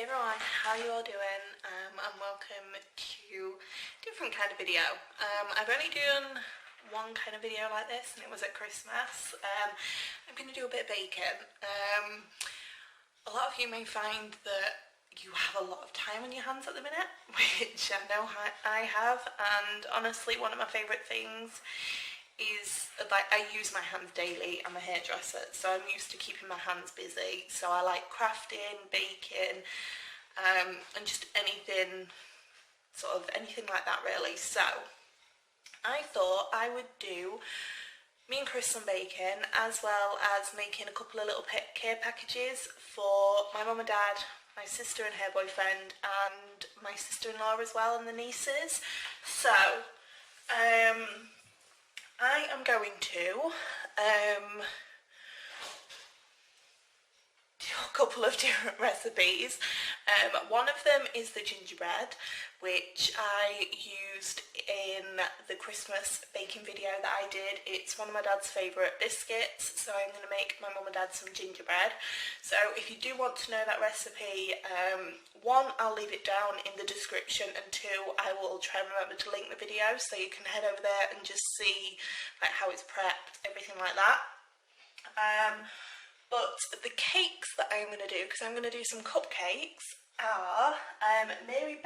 Hey everyone, how you all doing? And welcome to a different kind of video. I've only done one kind of video like this, and it was at Christmas. I'm going to do a bit of baking. A lot of you may find that you have a lot of time on your hands at the minute, which I know I have, and honestly one of my favourite things is, like, I use my hands daily. I'm a hairdresser, so I'm used to keeping my hands busy, so I like crafting, baking, and just anything like that really. So I thought I would do me and Chris some baking, as well as making a couple of little care packages for my mum and dad, my sister and her boyfriend, and my sister-in-law as well, and the nieces. So I am going to do a couple of different recipes. One of them is the gingerbread, which I used in the Christmas baking video that I did. It's one of my dad's favourite biscuits, so I'm going to make my mum and dad some gingerbread. So if you do want to know that recipe, one, I'll leave it down in the description, and two, I will try and remember to link the video so you can head over there and just see like how it's prepped, everything like that. But the cakes that I'm going to do, because I'm going to do some cupcakes, are Berry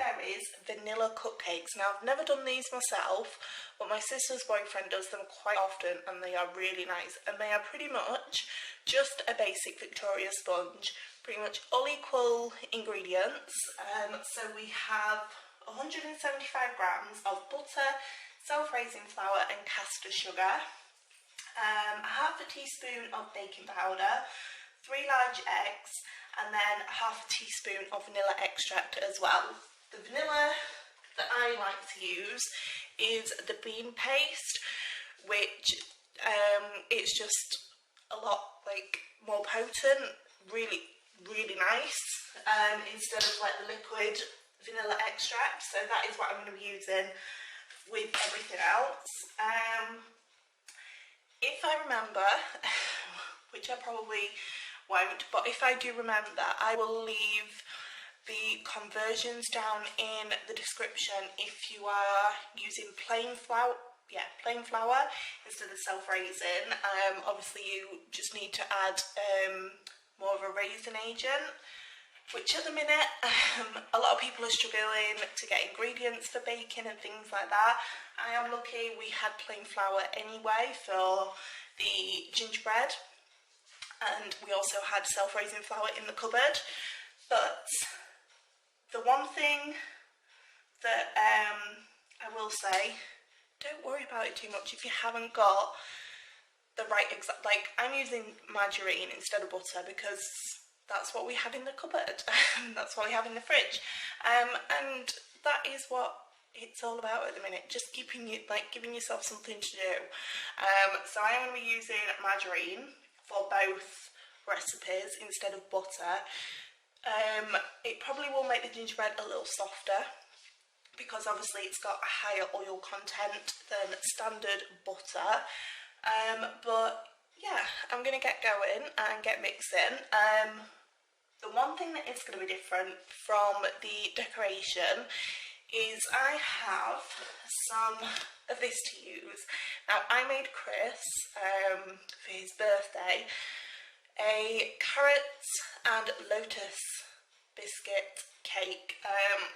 Vanilla Cupcakes. Now, I've never done these myself, but my sister's boyfriend does them quite often, and they are really nice. And they are pretty much just a basic Victoria sponge, pretty much all equal ingredients. So we have 175 grams of butter, self-raising flour and caster sugar, half a teaspoon of baking powder, 3 large eggs, and then half a teaspoon of vanilla extract as well. The vanilla that I like to use is the bean paste, which it's just a lot like more potent, really nice, instead of like the liquid vanilla extract. So that is what I'm going to be using with everything else. If I remember, which I probably won't, but if I do remember, I will leave the conversions down in the description if you are using plain flour instead of self-raising. Obviously you just need to add more of a raisin agent, which at the minute a lot of people are struggling to get ingredients for baking and things like that. I am lucky we had plain flour anyway for the gingerbread, and we also had self-raising flour in the cupboard. But the one thing that I will say, don't worry about it too much if you haven't got the right exact, like I'm using margarine instead of butter because that's what we have in the cupboard. That's what we have in the fridge, and that is what it's all about at the minute, just giving yourself something to do. So I am going to be using margarine for both recipes instead of butter. It probably will make the gingerbread a little softer because obviously it's got a higher oil content than standard butter. But yeah, I'm going to get going and get mixing. The one thing that is going to be different from the decoration is I have some of this to use. Now, I made Chris, for his birthday, a carrot and lotus biscuit cake.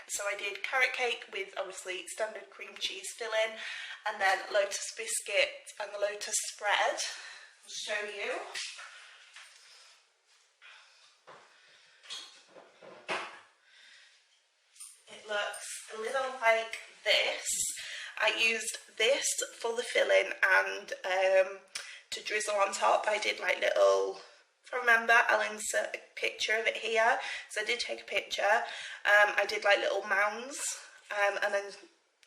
So I did carrot cake with obviously standard cream cheese filling, and then lotus biscuit and the lotus spread. I'll show you. It looks a little like this. I used this for the filling and to drizzle on top. I did like little, if I remember, I'll insert a picture of it here. So I did take a picture. I did like little mounds and then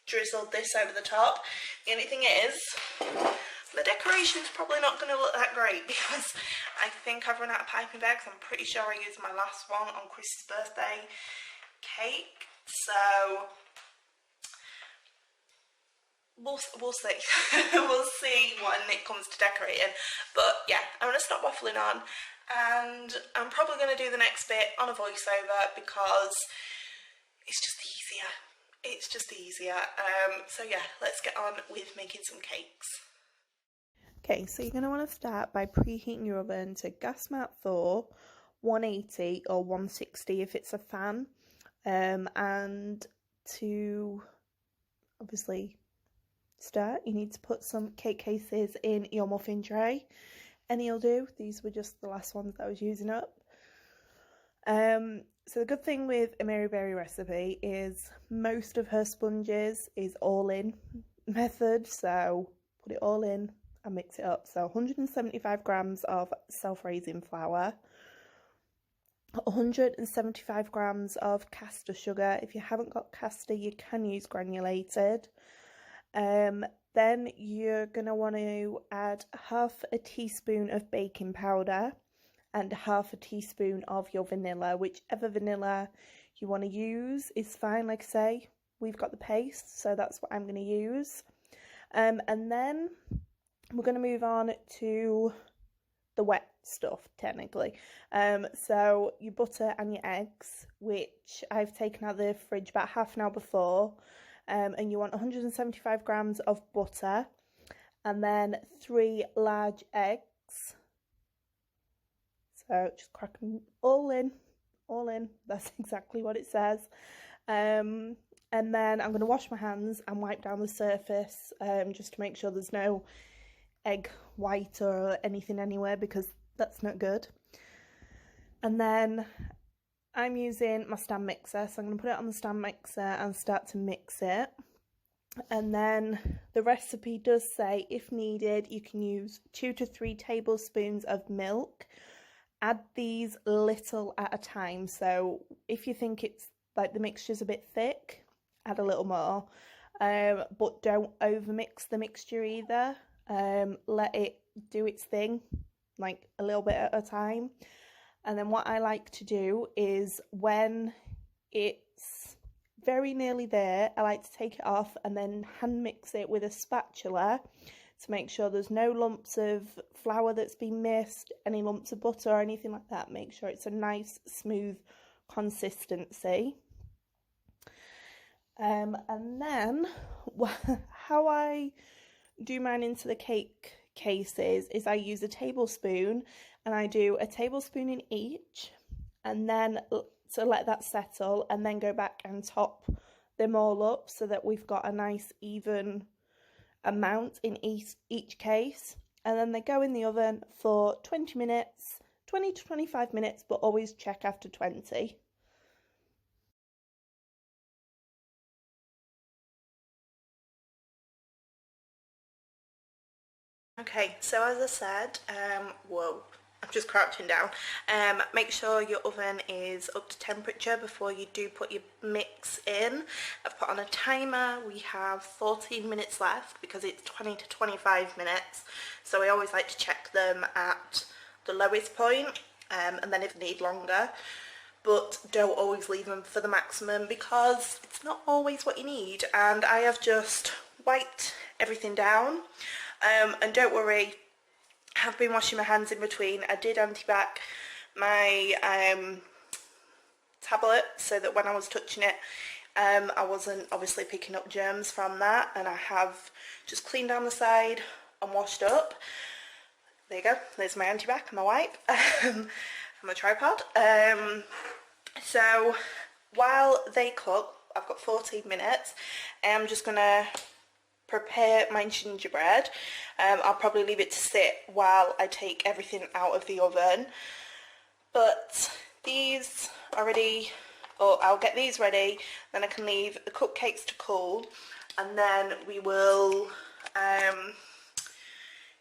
drizzled this over the top. The only thing is, the decoration's probably not going to look that great because I think I've run out of piping bags. I'm pretty sure I used my last one on Chris's birthday cake. So we'll see. We'll see when it comes to decorating. But yeah, I'm going to stop waffling on and I'm probably going to do the next bit on a voiceover because it's just easier. It's just easier. So yeah, let's get on with making some cakes. Okay, so you're going to want to start by preheating your oven to gas mat 4, 180 or 160 if it's a fan, and to obviously start, you need to put some cake cases in your muffin tray. Any'll do. These were just the last ones that I was using up. So the good thing with a Mary Berry recipe is most of her sponges is all in method, so put it all in and mix it up. So 175 grams of self-raising flour, 175 grams of caster sugar. If you haven't got caster, you can use granulated. Then you're going to want to add half a teaspoon of baking powder and half a teaspoon of your vanilla. Whichever vanilla you want to use is fine. Like I say, we've got the paste, so that's what I'm going to use. And then we're going to move on to the wet stuff, technically. So your butter and your eggs, which I've taken out of the fridge about half an hour before. And you want 175 grams of butter and then 3 large eggs. So just crack them all in, that's exactly what it says. And then I'm going to wash my hands and wipe down the surface, just to make sure there's no egg white or anything anywhere, because that's not good. And then I'm using my stand mixer, so I'm going to put it on the stand mixer and start to mix it. And then the recipe does say, if needed, you can use 2 to 3 tablespoons of milk. Add these little at a time, so if you think it's like the mixture's a bit thick, add a little more, but don't overmix the mixture either. Let it do its thing, like a little bit at a time. And then what I like to do is, when it's very nearly there, I like to take it off and then hand mix it with a spatula to make sure there's no lumps of flour that's been missed, any lumps of butter or anything like that. Make sure it's a nice smooth consistency. And then how I do mine into the cake cases is I use a tablespoon, and I do a tablespoon in each, and then to let that settle, and then go back and top them all up so that we've got a nice even amount in each case. And then they go in the oven for 20 minutes, 20 to 25 minutes, but always check after 20. Okay, so as I said, whoa, I'm just crouching down. Make sure your oven is up to temperature before you do put your mix in. I've put on a timer. We have 14 minutes left because it's 20 to 25 minutes. So I always like to check them at the lowest point, and then if need longer. But don't always leave them for the maximum because it's not always what you need. And I have just wiped everything down. And don't worry, I have been washing my hands in between. I did anti-bac my tablet so that when I was touching it, I wasn't obviously picking up germs from that, and I have just cleaned down the side and washed up. There you go, there's my anti-bac and my wipe and my tripod. So while they cook, I've got 14 minutes, I'm just going to prepare my gingerbread. I'll probably leave it to sit while I take everything out of the oven, but these are ready, or I'll get these ready, then I can leave the cupcakes to cool, and then we will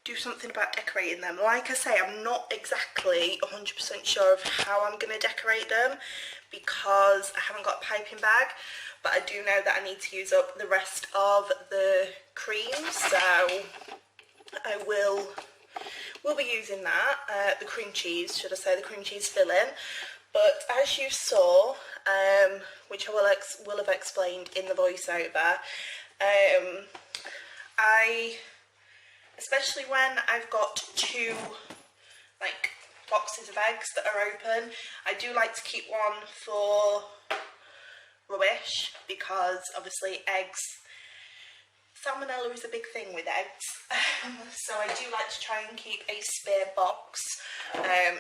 do something about decorating them. Like I say, I'm not exactly 100% sure of how I'm going to decorate them because I haven't got a piping bag, but I do know that I need to use up the rest of the cream, so I will be using that, the cream cheese, should I say, the cream cheese filling. But as you saw, which I will have explained in the voiceover, especially when I've got two like boxes of eggs that are open. I do like to keep one for rubbish because obviously eggs, salmonella is a big thing with eggs. So I do like to try and keep a spare box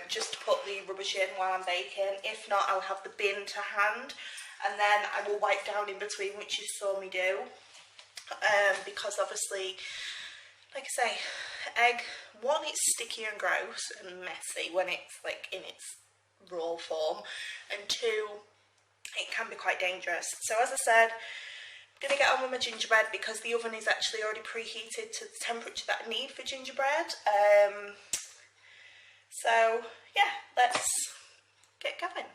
just to put the rubbish in while I'm baking. If not, I'll have the bin to hand, and then I will wipe down in between, which you saw me do. Because obviously, like I say, egg, one, it's sticky and gross and messy when it's like in its raw form, and two, it can be quite dangerous. So as I said, I'm going to get on with my gingerbread because the oven is actually already preheated to the temperature that I need for gingerbread. So yeah, let's get going.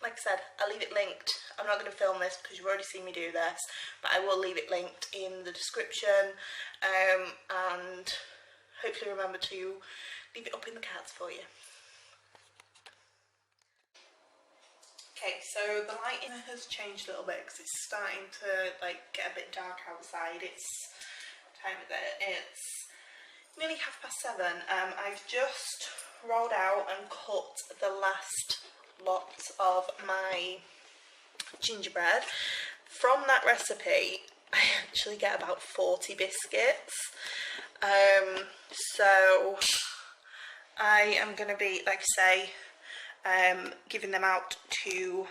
Like I said, I'll leave it linked. I'm not going to film this because you've already seen me do this, but I will leave it linked in the description, and hopefully remember to leave it up in the cards for you. Okay, so the lighting has changed a little bit because it's starting to like get a bit dark outside. It's time of it. It's nearly 7:30. I've just rolled out and cut the last lot of my gingerbread. From that recipe, I actually get about 40 biscuits. So I am going to be, like I say, giving them out to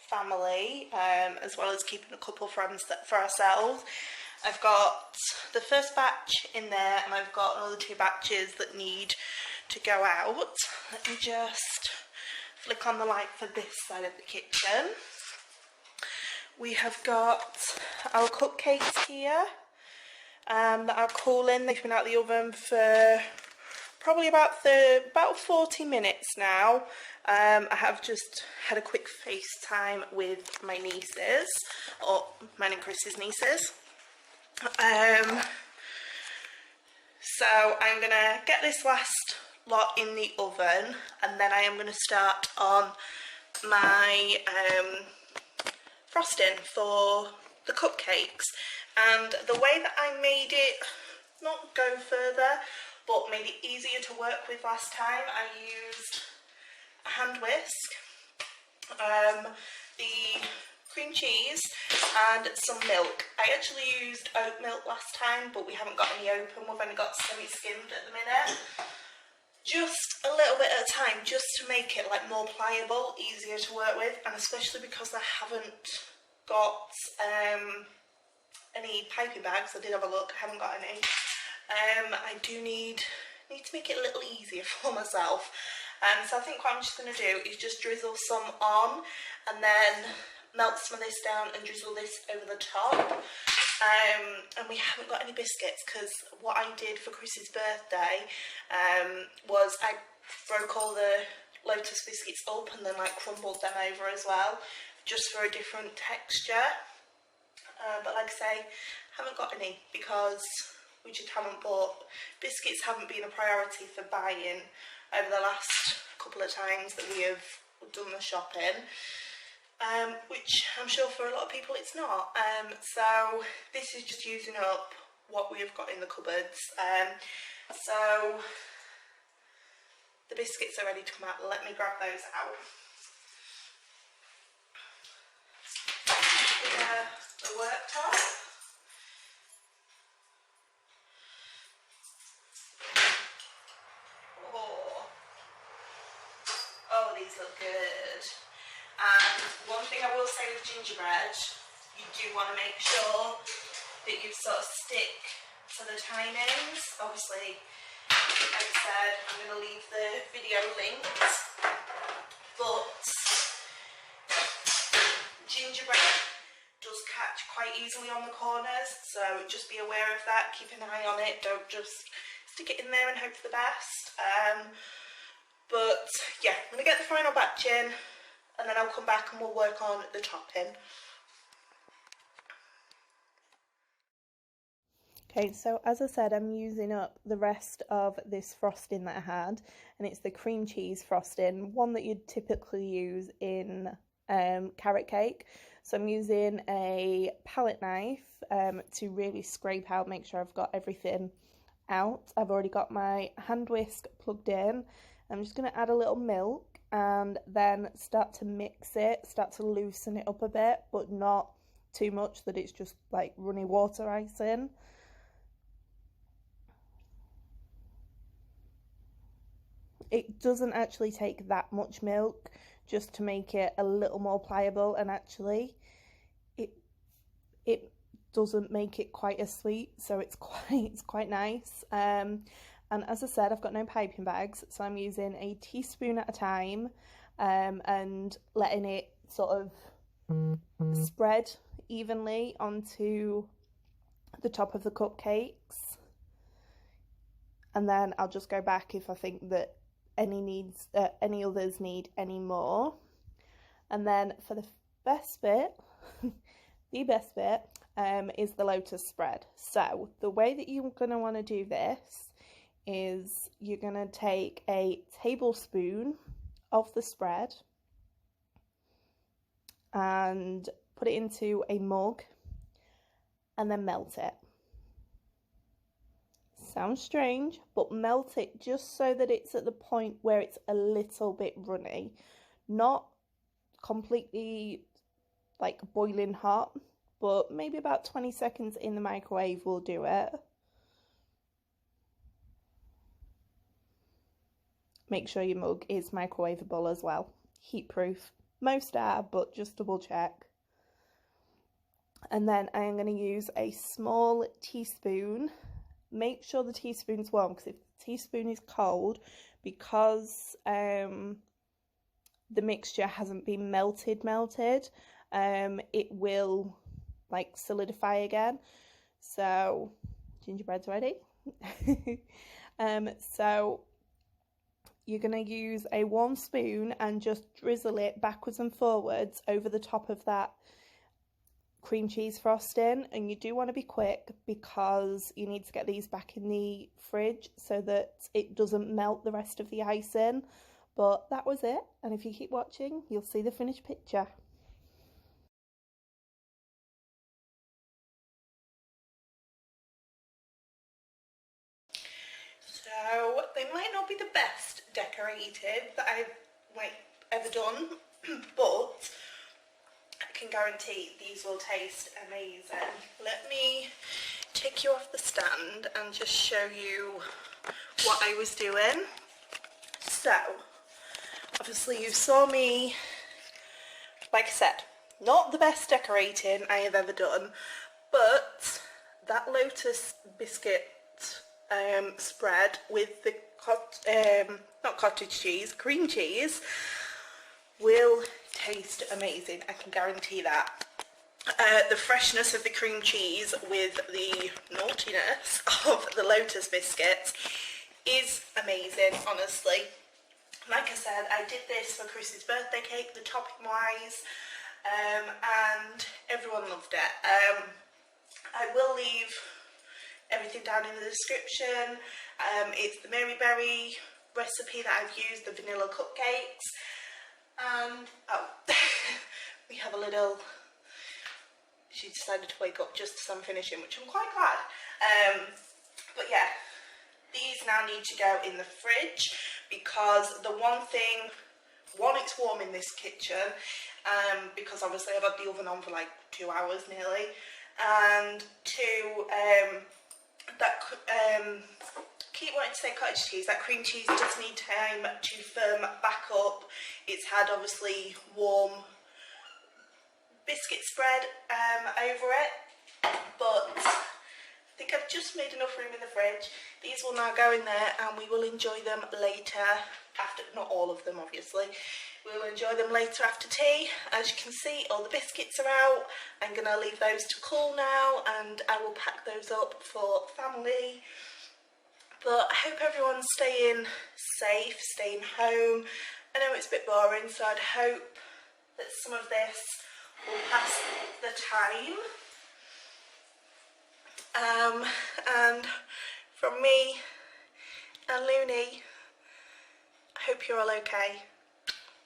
family, as well as keeping a couple friends for ourselves. I've got the first batch in there, and I've got another 2 batches that need to go out. Let me just flick on the light for this side of the kitchen. We have got our cupcakes here that are cooling. They've been out of the oven for probably about 40 minutes now. I have just had a quick FaceTime with my nieces, or mine and Chris's nieces. So I'm gonna get this last lot in the oven, and then I am going to start on my frosting for the cupcakes. And the way that I made it, not go further, but made it easier to work with last time, I used a hand whisk, the cream cheese and some milk. I actually used oat milk last time, but we haven't got any open, we've only got semi-skimmed at the minute. Just a little bit at a time, just to make it like more pliable, easier to work with, and especially because I haven't got any piping bags. I did have a look, I haven't got any. I do need to make it a little easier for myself. So I think what I'm just going to do is just drizzle some on, and then melt some of this down and drizzle this over the top. And we haven't got any biscuits because what I did for Chris's birthday was I broke all the Lotus biscuits up and then like crumbled them over as well, just for a different texture. But like I say, haven't got any because we just haven't bought. Biscuits haven't been a priority for buying over the last couple of times that we have done the shopping. Which I'm sure for a lot of people it's not. So this is just using up what we have got in the cupboards. So the biscuits are ready to come out. Let me grab those out. The worktop. Oh, these look good. And one thing I will say with gingerbread, you do want to make sure that you sort of stick to the timings. Obviously, like I said, I'm going to leave the video linked, but gingerbread does catch quite easily on the corners, so just be aware of that, keep an eye on it, don't just stick it in there and hope for the best. But yeah, I'm going to get the final batch in, and then I'll come back and we'll work on the topping. Okay, so as I said, I'm using up the rest of this frosting that I had, and it's the cream cheese frosting, one that you'd typically use in carrot cake. So I'm using a palette knife to really scrape out, make sure I've got everything out. I've already got my hand whisk plugged in, I'm just going to add a little milk and then start to mix it, start to loosen it up a bit, but not too much that it's just like runny water icing. It doesn't actually take that much milk, just to make it a little more pliable, and actually it doesn't make it quite as sweet, so it's quite nice. And as I said, I've got no piping bags, so I'm using a teaspoon at a time, and letting it sort of spread evenly onto the top of the cupcakes, and then I'll just go back if I think that any others need any more. And then for the best bit, the best bit is the lotus spread. So the way that you're going to want to do this is you're going to take a tablespoon of the spread and put it into a mug and then melt it. Sounds strange, but melt it just so that it's at the point where it's a little bit runny, not completely like boiling hot, but maybe about 20 seconds in the microwave will do it. Make sure your mug is microwavable as well, heat proof. Most are, but just double check. And then I am going to use a small teaspoon. Make sure the teaspoon's warm, because if the teaspoon is cold, because the mixture hasn't been melted, it will like solidify again. So gingerbread's ready. So you're going to use a warm spoon and just drizzle it backwards and forwards over the top of that cream cheese frosting, and you do want to be quick because you need to get these back in the fridge so that it doesn't melt the rest of the icing. But that was it, and if you keep watching you'll see the finished picture. So they might not be the best decorated that I've ever done, but I can guarantee these will taste amazing. Let me take you off the stand and just show you what I was doing. So, obviously you saw me, like I said, not the best decorating I have ever done, but that lotus biscuit spread with the not cottage cheese, cream cheese, will taste amazing. I can guarantee that. The freshness of the cream cheese with the naughtiness of the lotus biscuits is amazing, honestly. Like I said, I did this for Chris's birthday cake, the topping wise, and everyone loved it. I will leave everything down in the description. It's the Mary Berry recipe that I've used, the vanilla cupcakes. And oh, we have a little, she decided to wake up just as I'm finishing, which I'm quite glad. But yeah, these now need to go in the fridge, because the one, it's warm in this kitchen, because obviously I've had the oven on for like 2 hours nearly, and two, keep wanting to say cottage cheese, that cream cheese does need time to firm back up. It's had obviously warm biscuit spread over it, but I think I've just made enough room in the fridge. These will now go in there and we will enjoy them later after, not all of them obviously, we'll enjoy them later after tea. As you can see, all the biscuits are out. I'm going to leave those to cool now and I will pack those up for family. But I hope everyone's staying safe, staying home. I know it's a bit boring, so I'd hope that some of this will pass the time. And from me and Looney, I hope you're all okay.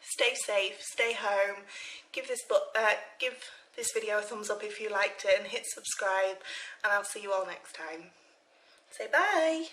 Stay safe, stay home. Give this video a thumbs up if you liked it, and hit subscribe, and I'll see you all next time. Say bye.